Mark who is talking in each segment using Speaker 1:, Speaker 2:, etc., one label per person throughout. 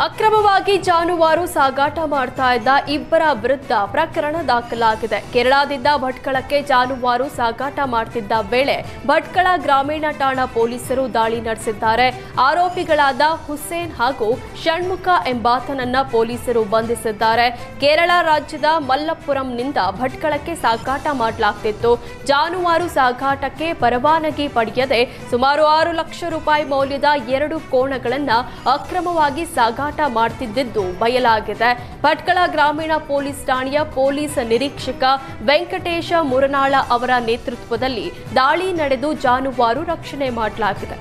Speaker 1: ಅಕ್ರಮವಾಗಿ ಜಾನುವಾರು ಸಾಗಾಟ ಮಾಡ್ತಾ ಇದ್ದ ಇಬ್ಬರ ವಿರುದ್ಧ ಪ್ರಕರಣ ದಾಖಲಾಗಿದೆ. ಕೇರಳದಿಂದ ಭಟ್ಕಳಕ್ಕೆ ಜಾನುವಾರು ಸಾಗಾಟ ಮಾಡ್ತಿದ್ದ ವೇಳೆ ಭಟ್ಕಳ ಗ್ರಾಮೀಣ ಠಾಣಾ ಪೊಲೀಸರು ದಾಳಿ ನಡೆಸಿದ್ದಾರೆ. ಆರೋಪಿಗಳಾದ ಹುಸೇನ್ ಹಾಗೂ ಷಣ್ಮುಖ ಎಂಬಾತನನ್ನ ಪೊಲೀಸರು ಬಂಧಿಸಿದ್ದಾರೆ. ಕೇರಳ ರಾಜ್ಯದ ಮಲ್ಲಪುರಂನಿಂದ ಭಟ್ಕಳಕ್ಕೆ ಸಾಗಾಟ ಮಾಡಲಾಗ್ತಿತ್ತು. ಜಾನುವಾರು ಸಾಗಾಟಕ್ಕೆ ಪರವಾನಗಿ ಪಡೆಯದೆ ಸುಮಾರು 6 ಲಕ್ಷ ರೂಪಾಯಿ ಮೌಲ್ಯದ 2 ಕೋಣಗಳನ್ನು ಅಕ್ರಮವಾಗಿ ಸಾಗಾಟ ಮಾಡ್ತಿದ್ದು ಬಯಲಾಗಿದೆ. ಭಟ್ಕಳ ಗ್ರಾಮೀಣ ಪೊಲೀಸ್ ಠಾಣೆಯ ಪೊಲೀಸ್ ನಿರೀಕ್ಷಕ ವೆಂಕಟೇಶ ಮುರನಾಳ ಅವರ ನೇತೃತ್ವದಲ್ಲಿ ದಾಳಿ ನಡೆದು ಜಾನುವಾರು ರಕ್ಷಣೆ ಮಾಡಲಾಗಿದೆ.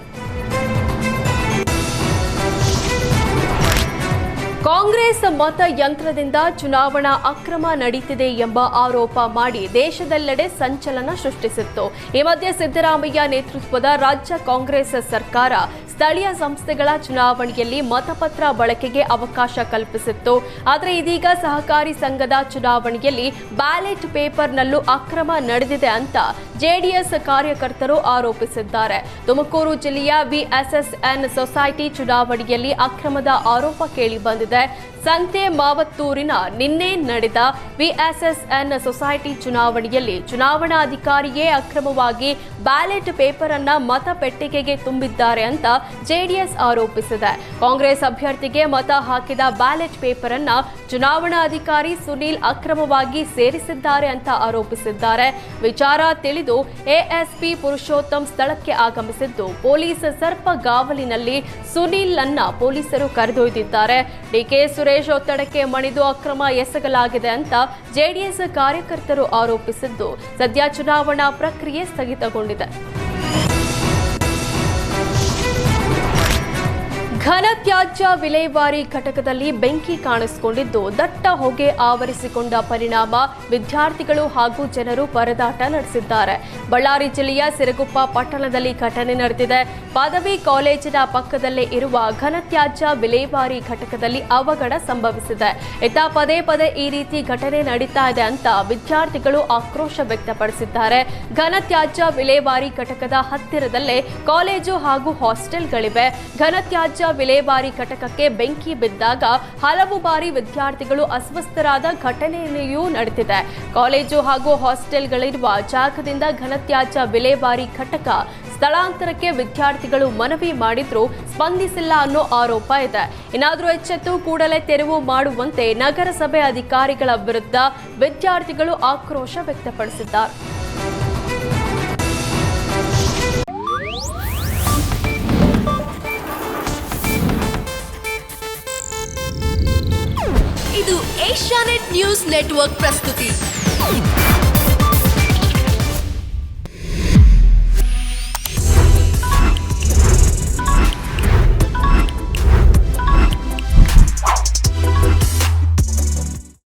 Speaker 1: ಕಾಂಗ್ರೆಸ್ ಮತಯಂತ್ರದಿಂದ ಚುನಾವಣಾ ಅಕ್ರಮ ನಡೀತಿದೆ ಎಂಬ ಆರೋಪ ಮಾಡಿ ದೇಶದೆಲ್ಲೆಡೆ ಸಂಚಲನ ಸೃಷ್ಟಿಸಿತ್ತು. ಈ ಮಧ್ಯೆ ಸಿದ್ದರಾಮಯ್ಯ ನೇತೃತ್ವದ ರಾಜ್ಯ ಕಾಂಗ್ರೆಸ್ ಸರ್ಕಾರ ಸ್ಥಳೀಯ ಸಂಸ್ಥೆಗಳ ಚುನಾವಣೆಯಲ್ಲಿ ಮತಪತ್ರ ಬಳಕೆಗೆ ಅವಕಾಶ ಕಲ್ಪಿಸಿತ್ತು. ಆದರೆ ಇದೀಗ ಸಹಕಾರಿ ಸಂಘದ ಚುನಾವಣೆಯಲ್ಲಿ ಬ್ಯಾಲೆಟ್ ಪೇಪರ್ನಲ್ಲೂ ಅಕ್ರಮ ನಡೆದಿದೆ ಅಂತ ಜೆಡಿಎಸ್ ಕಾರ್ಯಕರ್ತರು ಆರೋಪಿಸಿದ್ದಾರೆ. ತುಮಕೂರು ಜಿಲ್ಲೆಯ ವಿಎಸ್ಎಸ್ಎನ್ ಸೊಸೈಟಿ ಚುನಾವಣೆಯಲ್ಲಿ ಅಕ್ರಮದ ಆರೋಪ ಕೇಳಿಬಂದಿದೆ. ಸಂತೆ ಮಾವತ್ತೂರಿನ ನಿನ್ನೆ ನಡೆದ ವಿಎಸ್ಎಸ್ಎನ್ ಸೊಸೈಟಿ ಚುನಾವಣೆಯಲ್ಲಿ ಚುನಾವಣಾಧಿಕಾರಿಯೇ ಅಕ್ರಮವಾಗಿ ಬ್ಯಾಲೆಟ್ ಪೇಪರ್ ಅನ್ನ ಮತಪೆಟ್ಟಿಗೆಗೆ ತುಂಬಿದ್ದಾರೆ ಅಂತ ಜೆಡಿಎಸ್ ಆರೋಪಿಸಿದೆ. ಕಾಂಗ್ರೆಸ್ ಅಭ್ಯರ್ಥಿಗೆ ಮತ ಹಾಕಿದ ಬ್ಯಾಲೆಟ್ ಪೇಪರ್ ಅನ್ನ ಚುನಾವಣಾಧಿಕಾರಿ ಸುನೀಲ್ ಅಕ್ರಮವಾಗಿ ಸೇರಿಸಿದ್ದಾರೆ ಅಂತ ಆರೋಪಿಸಿದ್ದಾರೆ. ವಿಚಾರ ತಿಳಿದು ಎಎಸ್ಪಿ ಪುರುಷೋತ್ತಮ್ ಸ್ಥಳಕ್ಕೆ ಆಗಮಿಸಿದ್ದು ಪೊಲೀಸ್ ಸರ್ಪಗಾವಲಿನಲ್ಲಿ ಸುನೀಲ್ ಅನ್ನ ಪೊಲೀಸರು ಕರೆದೊಯ್ದಿದ್ದಾರೆ. ಡಿಕೆ ಸುರೇಶ್ ಒತ್ತಡಕ್ಕೆ ಮಣಿದು ಅಕ್ರಮ ಎಸಗಲಾಗಿದೆ ಅಂತ ಜೆಡಿಎಸ್ ಕಾರ್ಯಕರ್ತರು ಆರೋಪಿಸಿದ್ದು ಸದ್ಯ ಚುನಾವಣಾ ಪ್ರಕ್ರಿಯೆ ಸ್ಥಗಿತಗೊಂಡಿದೆ. ಘನತ್ಯಾಜ್ಯ ವಿಲೇವಾರಿ ಘಟಕದಲ್ಲಿ ಬೆಂಕಿ ಕಾಣಿಸಿಕೊಂಡಿದ್ದು ದಟ್ಟ ಹೊಗೆ ಆವರಿಸಿಕೊಂಡ ಪರಿಣಾಮ ವಿದ್ಯಾರ್ಥಿಗಳು ಹಾಗೂ ಜನರು ಪರದಾಟ ನಡೆಸಿದ್ದಾರೆ. ಬಳ್ಳಾರಿ ಜಿಲ್ಲೆಯ ಸಿರಗುಪ್ಪ ಪಟ್ಟಣದಲ್ಲಿ ಘಟನೆ ನಡೆದಿದೆ. ಪದವಿ ಕಾಲೇಜಿನ ಪಕ್ಕದಲ್ಲೇ ಇರುವ ಘನತ್ಯಾಜ್ಯ ವಿಲೇವಾರಿ ಘಟಕದಲ್ಲಿ ಅವಘಡ ಸಂಭವಿಸಿದೆ. ಇತ್ತ ಪದೇ ಪದೇ ಈ ರೀತಿ ಘಟನೆ ನಡೀತಾ ಇದೆ ಅಂತ ವಿದ್ಯಾರ್ಥಿಗಳು ಆಕ್ರೋಶ ವ್ಯಕ್ತಪಡಿಸಿದ್ದಾರೆ. ಘನತ್ಯಾಜ್ಯ ವಿಲೇವಾರಿ ಘಟಕದ ಹತ್ತಿರದಲ್ಲೇ ಕಾಲೇಜು ಹಾಗೂ ಹಾಸ್ಟೆಲ್ಗಳಿವೆ. ಘನತ್ಯಾಜ್ಯ ವಿಲೇವಾರಿ ಘಟಕಕ್ಕೆ ಬೆಂಕಿ ಬಿದ್ದಾಗ ಹಲವು ಬಾರಿ ವಿದ್ಯಾರ್ಥಿಗಳು ಅಸ್ವಸ್ಥರಾದ ಘಟನೆಯೂ ನಡೆದಿದೆ. ಕಾಲೇಜು ಹಾಗೂ ಹಾಸ್ಟೆಲ್ಗಳಿರುವ ಜಾಗದಿಂದ ಘನತ್ಯಾಜ್ಯ ವಿಲೇವಾರಿ ಘಟಕ ಸ್ಥಳಾಂತರಕ್ಕೆ ವಿದ್ಯಾರ್ಥಿಗಳು ಮನವಿ ಮಾಡಿದ್ರೂ ಸ್ಪಂದಿಸಿಲ್ಲ ಅನ್ನೋ ಆರೋಪ ಇದೆ. ಏನಾದರೂ ಎಚ್ಚೆತ್ತು ಕೂಡಲೇ ತೆರವು ಮಾಡುವಂತೆ ನಗರಸಭೆ ಅಧಿಕಾರಿಗಳ ವಿರುದ್ಧ ವಿದ್ಯಾರ್ಥಿಗಳು ಆಕ್ರೋಶ ವ್ಯಕ್ತಪಡಿಸಿದ್ದಾರೆ.
Speaker 2: ಇದು ಏಷ್ಯಾನೆಟ್ ನ್ಯೂಸ್ ನೆಟ್ವರ್ಕ್ ಪ್ರಸ್ತುತಿ.